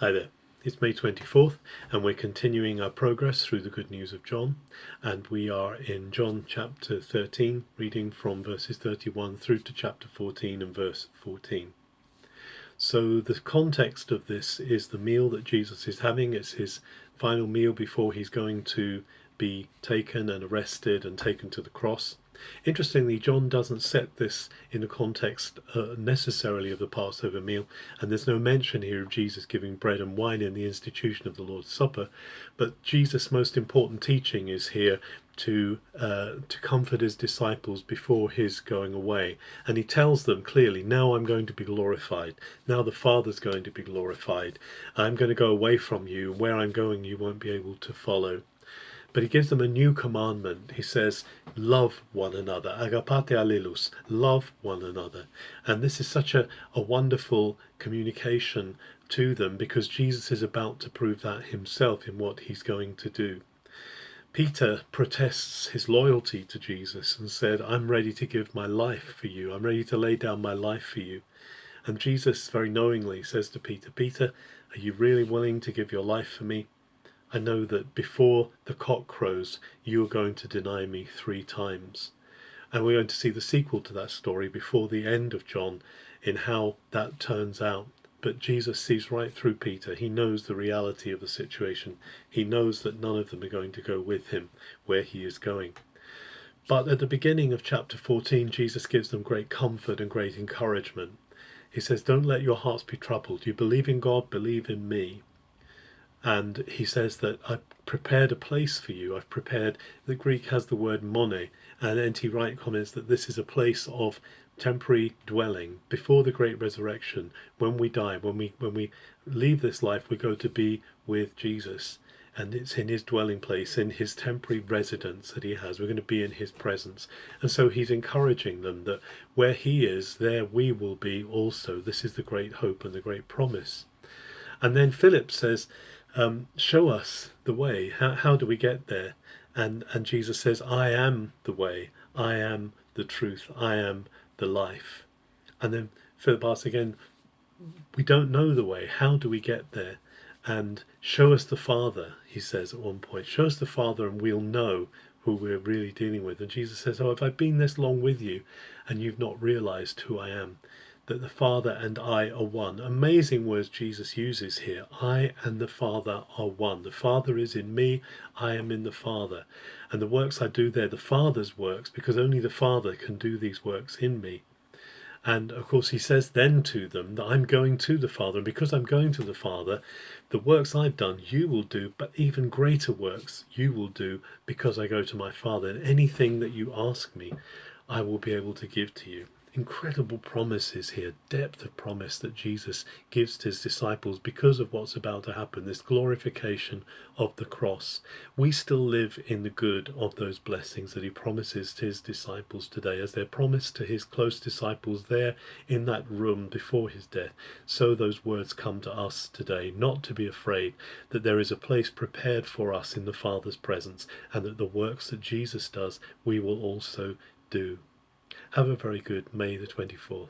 Hi there, it's May 24th and we're continuing our progress through the good news of John, and we are in John chapter 13, reading from verses 31 through to chapter 14 and verse 14. So the context of this is the meal that Jesus is having. It's his final meal before he's going to be taken and arrested and taken to the cross. Interestingly, John doesn't set this in the context necessarily of the Passover meal, and there's no mention here of Jesus giving bread and wine in the institution of the Lord's Supper, but Jesus' most important teaching is here to comfort his disciples before his going away. And he tells them clearly, now I'm going to be glorified. Now the Father's going to be glorified. I'm going to go away from you. Where I'm going, you won't be able to follow. But he gives them a new commandment. He says, love one another. Agapate allelus, love one another. And this is such a wonderful communication to them, because Jesus is about to prove that himself in what he's going to do. Peter protests his loyalty to Jesus and said, I'm ready to give my life for you. I'm ready to lay down my life for you. And Jesus very knowingly says to Peter, Peter, are you really willing to give your life for me? I know that before the cock crows, you are going to deny me 3 times. And we're going to see the sequel to that story before the end of John in how that turns out. But Jesus sees right through Peter. He knows the reality of the situation. He knows that none of them are going to go with him where he is going. But at the beginning of chapter 14, Jesus gives them great comfort and great encouragement. He says, don't let your hearts be troubled. You believe in God, believe in me. And he says that I've prepared a place for you. I've prepared, the Greek has the word mone, and N.T. Wright comments that this is a place of temporary dwelling before the great resurrection. When we die, when we leave this life, we go to be with Jesus. And it's in his dwelling place, in his temporary residence that he has. We're going to be in his presence. And so he's encouraging them that where he is, there we will be also. This is the great hope and the great promise. And then Philip says, show us the way. How do we get there? And Jesus says, I am the way. I am the truth. I am the life. And then Philip asks again, we don't know the way. How do we get there? And show us the Father, he says at one point. Show us the Father and we'll know who we're really dealing with. And Jesus says, oh, have I been this long with you and you've not realized who I am? That the Father and I are one. Amazing words Jesus uses here. I and the Father are one. The Father is in me, I am in the Father. And the works I do, they're the Father's works, because only the Father can do these works in me. And of course he says then to them that I'm going to the Father, and because I'm going to the Father, the works I've done you will do, but even greater works you will do, because I go to my Father. And anything that you ask me, I will be able to give to you. Incredible promises here, depth of promise that Jesus gives to his disciples because of what's about to happen, this glorification of the cross. We still live in the good of those blessings that he promises to his disciples today, as they're promised to his close disciples there in that room before his death. So those words come to us today, not to be afraid, that there is a place prepared for us in the Father's presence, and that the works that Jesus does we will also do. Have a very good May the 24th.